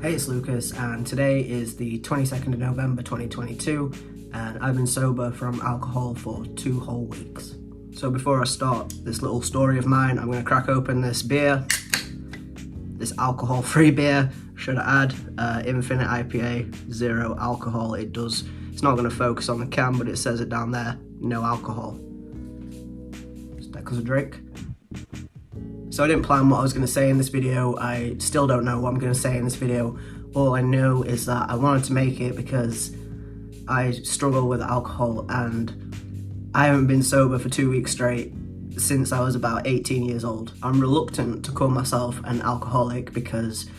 Hey, it's Lucas, and today is the 22nd of November 2022, and I've been sober from alcohol for 2 whole weeks. So before I start this little story of mine, I'm going to crack open this beer, this alcohol-free beer, should I add, Infinite IPA, 0 alcohol. It's not going to focus on the can, but it says it down there, no alcohol. Just take us a drink. So I didn't plan what I was going to say in this video. I still don't know what I'm going to say in this video. All I know is that I wanted to make it because I struggle with alcohol and I haven't been sober for 2 weeks straight since I was about 18 years old. I'm reluctant to call myself an alcoholic because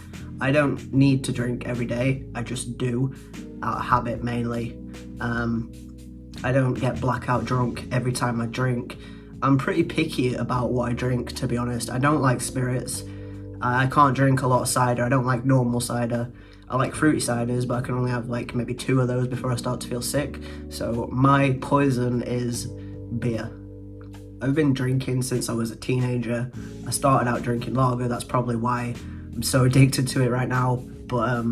I don't need to drink every day. I just do, out of habit mainly. I don't get blackout drunk every time I drink. I'm pretty picky about what I drink, to be honest. I don't like spirits. I can't drink a lot of cider. I don't like normal cider. I like fruity ciders, but I can only have like maybe 2 of those before I start to feel sick. So my poison is beer. I've been drinking since I was a teenager. I started out drinking lager. That's probably why I'm so addicted to it right now. But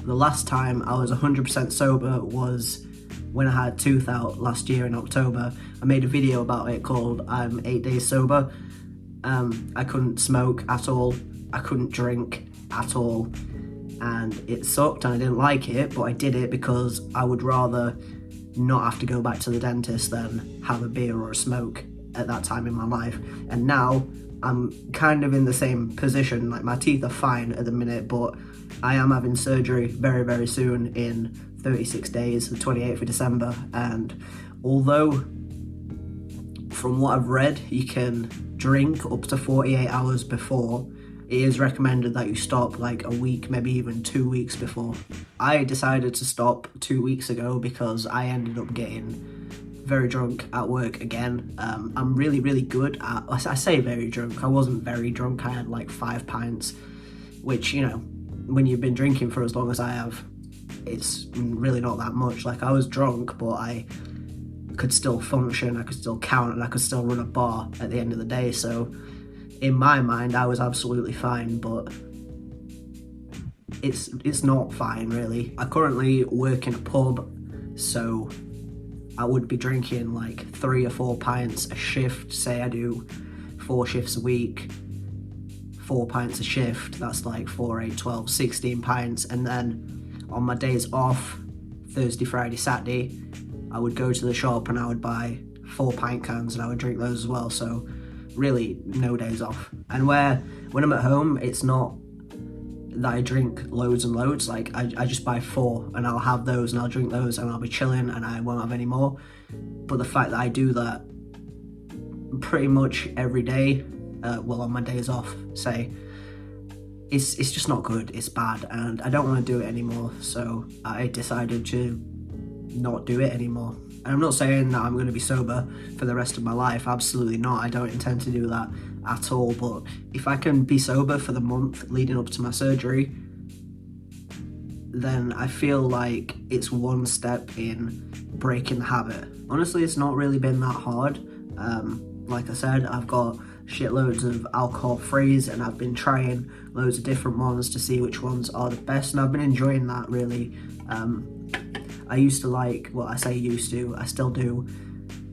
the last time I was 100% sober was when I had tooth out last year in October. I made a video about it called I'm 8 days sober. I couldn't smoke at all, I couldn't drink at all, and it sucked and I didn't like it, but I did it because I would rather not have to go back to the dentist than have a beer or a smoke at that time in my life. And now I'm kind of in the same position. Like, my teeth are fine at the minute, but I am having surgery very, very soon in 36 days, the 28th of December, and although from what I've read you can drink up to 48 hours before, it is recommended that you stop like a week, maybe even 2 weeks before. I decided to stop 2 weeks ago because I ended up getting very drunk at work again. I'm really, really good at, I say very drunk, I wasn't very drunk, I had like 5 pints, which, you know, when you've been drinking for as long as I have, it's really not that much. Like, I was drunk, but I could still function, I could still count, and I could still run a bar at the end of the day. So in my mind I was absolutely fine, but it's not fine really. I currently work in a pub, so I would be drinking like 3 or 4 pints a shift. Say I do 4 shifts a week, 4 pints a shift, that's like 4, 8, 12, 16 pints. And then on my days off, Thursday, Friday, Saturday, I would go to the shop and I would buy 4 pint cans and I would drink those as well. So really no days off. And when I'm at home, it's not that I drink loads and loads. Like, I just buy 4 and I'll have those and I'll drink those and I'll be chilling and I won't have any more. But the fact that I do that pretty much every day, well, on my days off, say, it's just not good, it's bad, and I don't want to do it anymore. So I decided to not do it anymore. And I'm not saying that I'm going to be sober for the rest of my life, absolutely not. I don't intend to do that at all. But if I can be sober for the month leading up to my surgery, then I feel like it's one step in breaking the habit. Honestly, it's not really been that hard. Like I said, I've got shitloads of alcohol frees and I've been trying loads of different ones to see which ones are the best, and I've been enjoying that really. I used to like, well, I say used to, I still do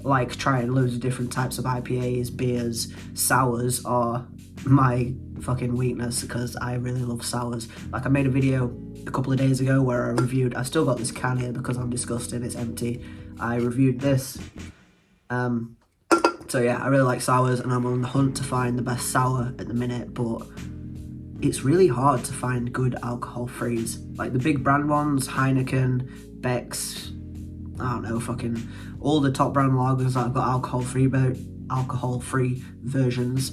like trying loads of different types of IPAs, beers. Sours are my fucking weakness because I really love sours. Like, I made a video a couple of days ago where I reviewed, I still got this can here because I'm disgusted, it's empty. I reviewed this. So yeah, I really like sours and I'm on the hunt to find the best sour at the minute, but it's really hard to find good alcohol frees. Like the big brand ones, Heineken, Beck's, I don't know, fucking all the top brand lagers that have got alcohol free versions,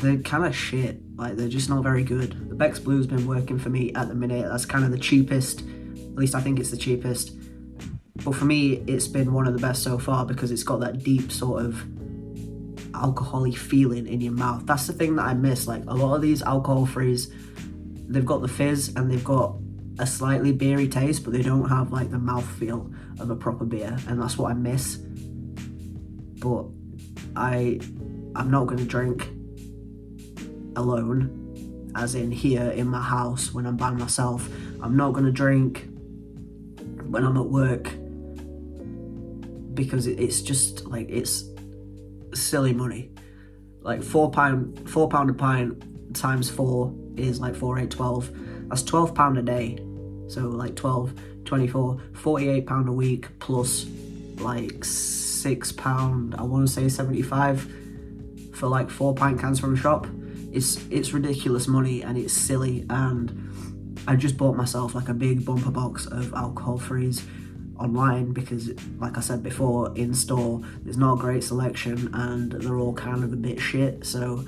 they're kind of shit. Like, they're just not very good. The Beck's Blue's been working for me at the minute. That's kind of the cheapest, at least I think it's the cheapest. But for me, it's been one of the best so far because it's got that deep sort of alcohol-y feeling in your mouth. That's the thing that I miss. Like, a lot of these alcohol frees, they've got the fizz and they've got a slightly beery taste, but they don't have like the mouthfeel of a proper beer, and that's what I miss. But I'm not going to drink alone. as in here in my house when I'm by myself. I'm not going to drink when I'm at work, because it's just like, it's silly money. Like £4 a pint times 4 is like 4, 8, 12. That's £12 a day. So like 12, 24, £48 a week, plus like £6, I want to say 75 for like 4 pint cans from a shop. It's ridiculous money, and it's silly. And I just bought myself like a big bumper box of alcohol-frees online, because like I said before, in store there's not a great selection and they're all kind of a bit shit. So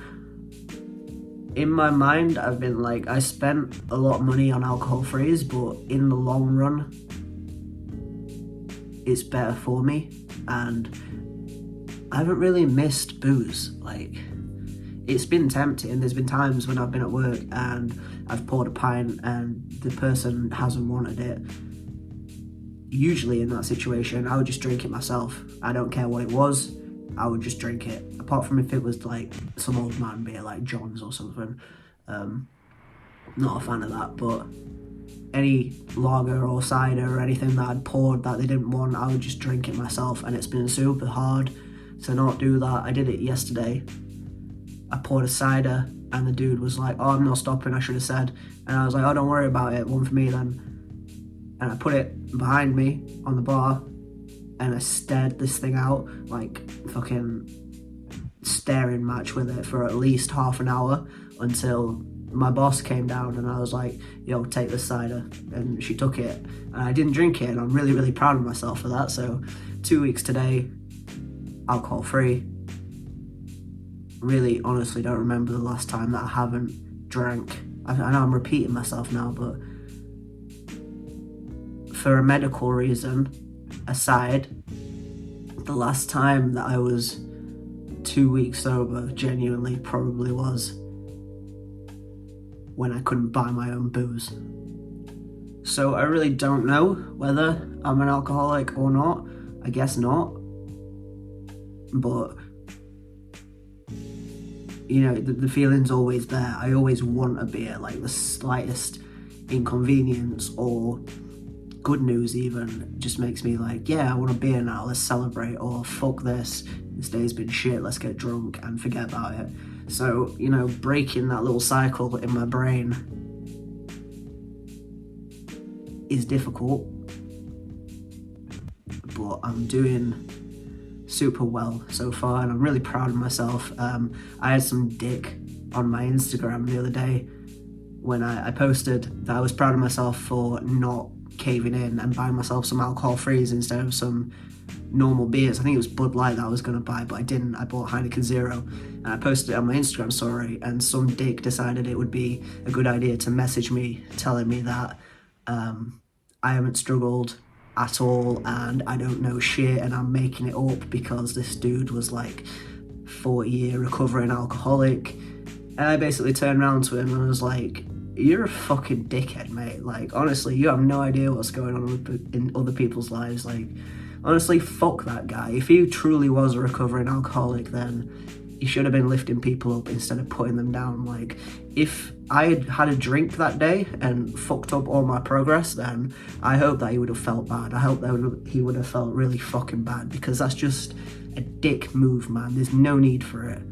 in my mind, I've been like, I spent a lot of money on alcohol-frees, but in the long run it's better for me, and I haven't really missed booze. Like, it's been tempting. There's been times when I've been at work and I've poured a pint and the person hasn't wanted it. Usually in that situation, I would just drink it myself. I don't care what it was, I would just drink it. Apart from if it was like some old man beer like John's or something. Not a fan of that, but any lager or cider or anything that I'd poured that they didn't want, I would just drink it myself. And it's been super hard to not do that. I did it yesterday. I poured a cider and the dude was like, oh, I'm not stopping, I should have said. And I was like, oh, don't worry about it, one for me then. And I put it behind me on the bar and I stared this thing out, like fucking staring match with it for at least half an hour, until my boss came down and I was like, yo, take this cider. And she took it and I didn't drink it, and I'm really, really proud of myself for that. So 2 weeks today, alcohol free. Really honestly don't remember the last time that I haven't drank. I know I'm repeating myself now, but for a medical reason aside, the last time that I was 2 weeks sober genuinely probably was when I couldn't buy my own booze. So I really don't know whether I'm an alcoholic or not. I guess not. But you know, the feeling's always there. I always want a beer, like the slightest inconvenience or good news even just makes me like, yeah, I want a beer now, let's celebrate, or fuck this day's been shit, let's get drunk and forget about it. So, you know, breaking that little cycle in my brain is difficult, but I'm doing super well so far and I'm really proud of myself. I had some dick on my Instagram the other day when I posted that I was proud of myself for not caving in and buying myself some alcohol frees instead of some normal beers. I think it was Bud Light that I was going to buy, but I didn't. I bought Heineken Zero and I posted it on my Instagram story, and some dick decided it would be a good idea to message me telling me that I haven't struggled at all and I don't know shit and I'm making it up because this dude was like 40-year recovering alcoholic. And I basically turned around to him and I was like, you're a fucking dickhead, mate. Like, honestly, you have no idea what's going on in other people's lives. Like, honestly, fuck that guy. If he truly was a recovering alcoholic, then he should have been lifting people up instead of putting them down. Like, if I had had a drink that day and fucked up all my progress, then I hope that he would have felt bad. I hope that he would have felt really fucking bad, because that's just a dick move, man. There's no need for it.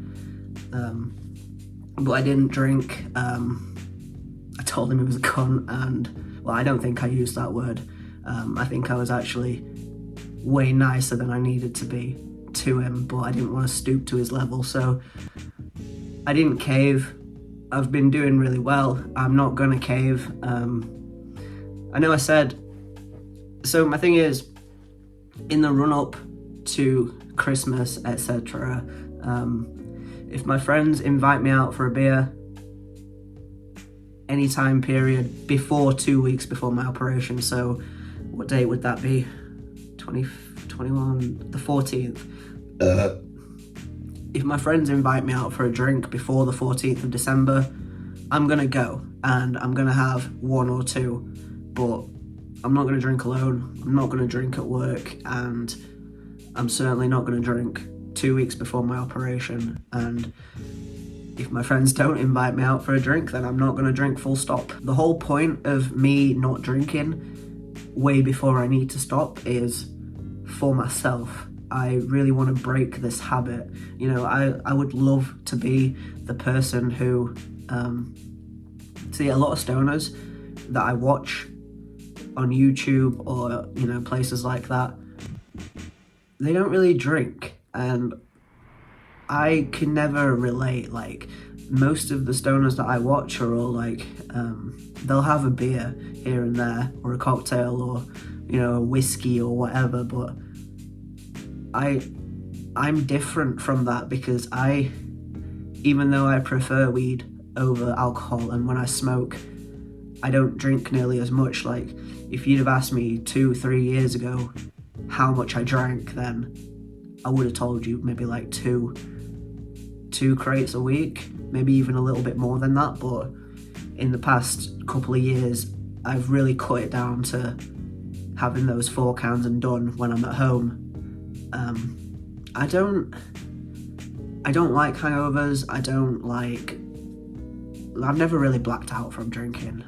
But I didn't drink. I told him he was a cunt, and, well, I don't think I used that word. I think I was actually way nicer than I needed to be to him, but I didn't want to stoop to his level, so I didn't cave. I've been doing really well. I'm not gonna cave. I know I said, so my thing is, in the run-up to Christmas, etc., if my friends invite me out for a beer any time period before 2 weeks before my operation, so what date would that be? 21, the 14th. If my friends invite me out for a drink before the 14th of December, I'm gonna go and I'm gonna have one or two, but I'm not gonna drink alone, I'm not gonna drink at work, and I'm certainly not gonna drink 2 weeks before my operation. And if my friends don't invite me out for a drink, then I'm not going to drink, full stop. The whole point of me not drinking way before I need to stop is for myself. I really want to break this habit. You know, I would love to be the person who, see, a lot of stoners that I watch on YouTube or, you know, places like that, they don't really drink, and I can never relate. Like, most of the stoners that I watch are all like, they'll have a beer here and there, or a cocktail, or, you know, a whiskey or whatever, but I'm different from that, because even though I prefer weed over alcohol, and when I smoke, I don't drink nearly as much. Like, if you'd have asked me 2-3 years ago how much I drank, then I would have told you maybe like two crates a week, maybe even a little bit more than that. But in the past couple of years, I've really cut it down to having those 4 cans and done when I'm at home. I don't like hangovers. I've never really blacked out from drinking.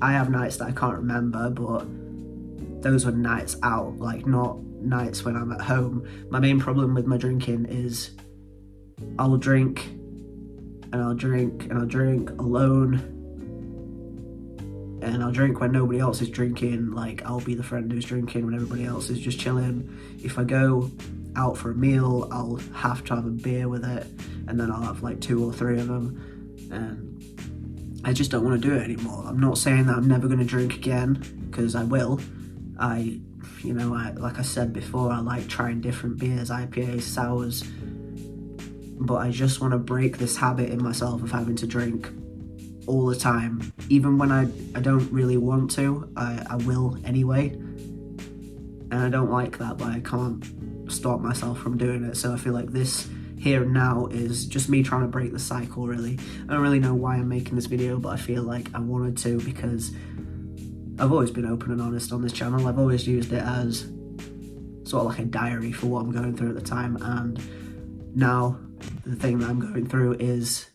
I have nights that I can't remember, but those were nights out, like not nights when I'm at home. My main problem with my drinking is I'll drink and I'll drink and I'll drink alone, and I'll drink when nobody else is drinking. Like, I'll be the friend who's drinking when everybody else is just chilling. If I go out for a meal, I'll have to have a beer with it, and then I'll have like 2 or 3 of them, and I just don't want to do it anymore. I'm not saying that I'm never going to drink again, because I will. Like I said before, I like trying different beers, IPAs, sours, but I just want to break this habit in myself of having to drink all the time. Even when I don't really want to, I will anyway, and I don't like that, but I can't stop myself from doing it. So I feel like this here and now is just me trying to break the cycle, really. I don't really know why I'm making this video, but I feel like I wanted to, because I've always been open and honest on this channel. I've always used it as sort of like a diary for what I'm going through at the time, and now the thing that I'm going through is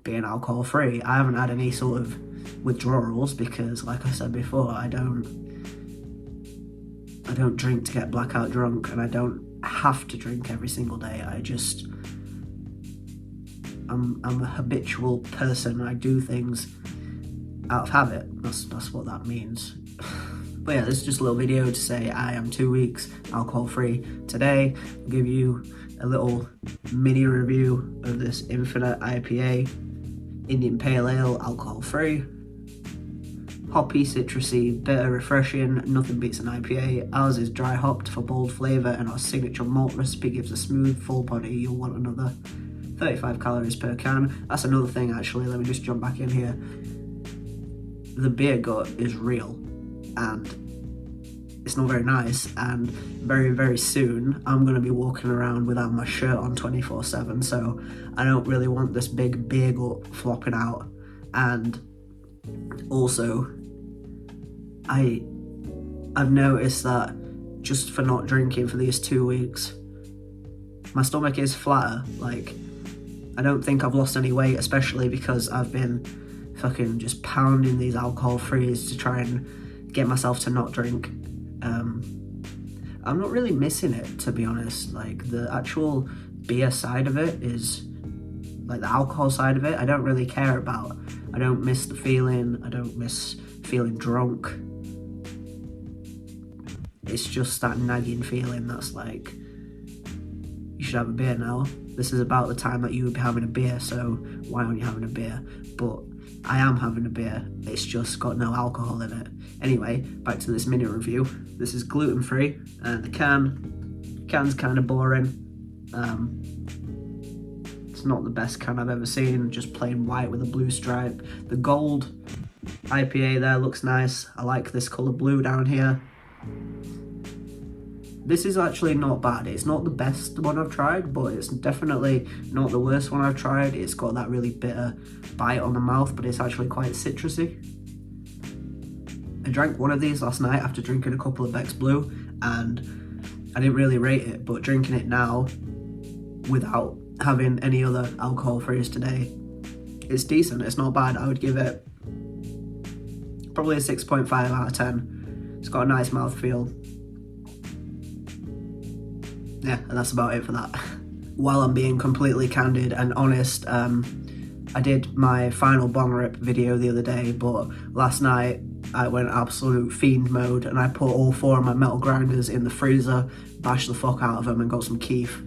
being alcohol free. I haven't had any sort of withdrawals, because like I said before, I don't drink to get blackout drunk, and I don't have to drink every single day. I'm a habitual person. I do things out of habit. That's what that means. But yeah, this is just a little video to say I am 2 weeks alcohol free. Today I'll give you a little mini review of this Infinite IPA Indian Pale Ale, alcohol free. Hoppy, citrusy, bitter, refreshing, nothing beats an IPA. Ours is dry hopped for bold flavour, and our signature malt recipe gives a smooth, full body. You'll want another. 35 calories per can. That's another thing, actually. Let me just jump back in here. The beer gut is real, and it's not very nice, and very, very soon I'm going to be walking around without my shirt on 24/7, so I don't really want this big beer gut flopping out. And also, I've noticed that just for not drinking for these 2 weeks, my stomach is flatter. Like, I don't think I've lost any weight, especially because I've been fucking just pounding these alcohol frees to try and get myself to not drink. I'm not really missing it, to be honest. Like, the actual beer side of it is, like, the alcohol side of it, I don't really care about. I don't miss the feeling. I don't miss feeling drunk. It's just that nagging feeling that's like, you should have a beer now. This is about the time that you would be having a beer, so why aren't you having a beer? But I am having a beer. It's just got no alcohol in it. Anyway, back to this mini review. This is gluten-free, and the can's kind of boring. It's not the best can I've ever seen, just plain white with a blue stripe. The gold IPA there looks nice. I like this colour blue down here. This is actually not bad. It's not the best one I've tried, but it's definitely not the worst one I've tried. It's got that really bitter bite on the mouth, but it's actually quite citrusy. I drank one of these last night after drinking a couple of Beck's Blue, and I didn't really rate it, but drinking it now without having any other alcohol-frees today. It's decent, it's not bad. I would give it probably a 6.5 out of 10. It's got a nice mouthfeel. Yeah, and that's about it for that. While I'm being completely candid and honest, I did my final bong rip video the other day, but last night I went absolute fiend mode and I put all 4 of my metal grinders in the freezer, bashed the fuck out of them and got some keef.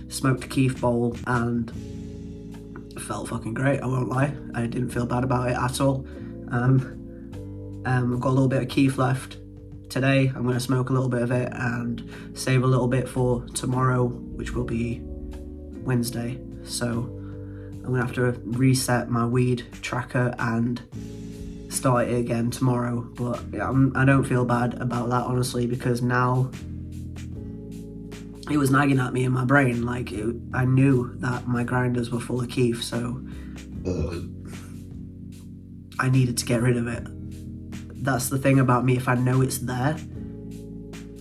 Smoked a keef bowl and it felt fucking great, I won't lie. I didn't feel bad about it at all. I've got a little bit of keef left today. I'm going to smoke a little bit of it and save a little bit for tomorrow, which will be Wednesday. So I'm going to have to reset my weed tracker and start it again tomorrow. But yeah, I don't feel bad about that, honestly, because now it was nagging at me in my brain. Like, I knew that my grinders were full of keef, so I needed to get rid of it. That's the thing about me. If I know it's there,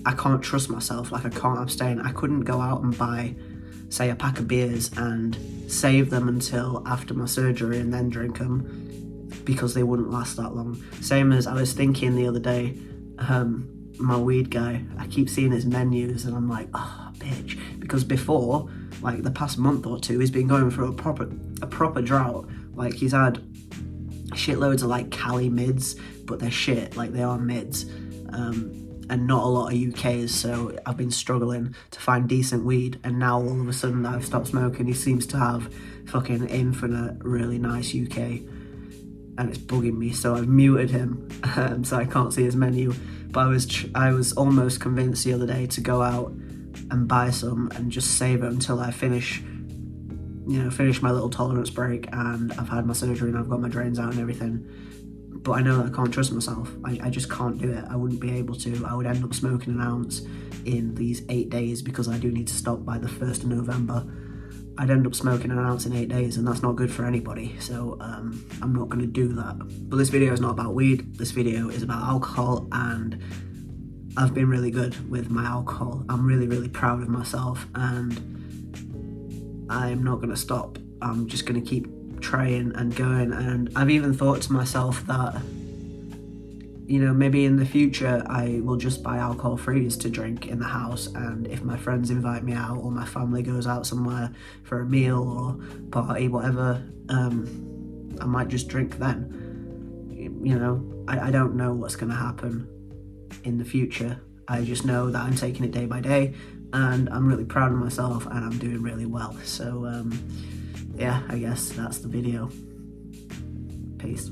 I can't trust myself. Like, I can't abstain. I couldn't go out and buy, say, a pack of beers and save them until after my surgery and then drink them, because they wouldn't last that long. Same as I was thinking the other day, my weed guy, I keep seeing his menus and I'm like, oh, bitch. Because before, like the past month or two, he's been going through a proper drought. Like, he's had shitloads of like Cali mids, but they're shit, like they are mids, and not a lot of UKs, so I've been struggling to find decent weed, and now all of a sudden I've stopped smoking. He seems to have fucking infinite really nice UK, and it's bugging me, so I've muted him, so I can't see his menu. But I was almost convinced the other day to go out and buy some and just save it until I finish my little tolerance break and I've had my surgery and I've got my drains out and everything. But I know that I can't trust myself. I just can't do it. I wouldn't be able to. I would end up smoking an ounce in these 8 days, because I do need to stop by the 1st of November. I'd end up smoking an ounce in 8 days, and that's not good for anybody, so I'm not going to do that. But this video is not about weed. This video is about alcohol, and I've been really good with my alcohol. I'm really, really proud of myself, and I'm not going to stop. I'm just going to keep trying and going. And I've even thought to myself that, you know, maybe in the future I will just buy alcohol frees to drink in the house, and if my friends invite me out or my family goes out somewhere for a meal or party, whatever, I might just drink then. You know, I don't know what's going to happen in the future. I just know that I'm taking it day by day, and I'm really proud of myself and I'm doing really well. So yeah, I guess that's the video. Peace.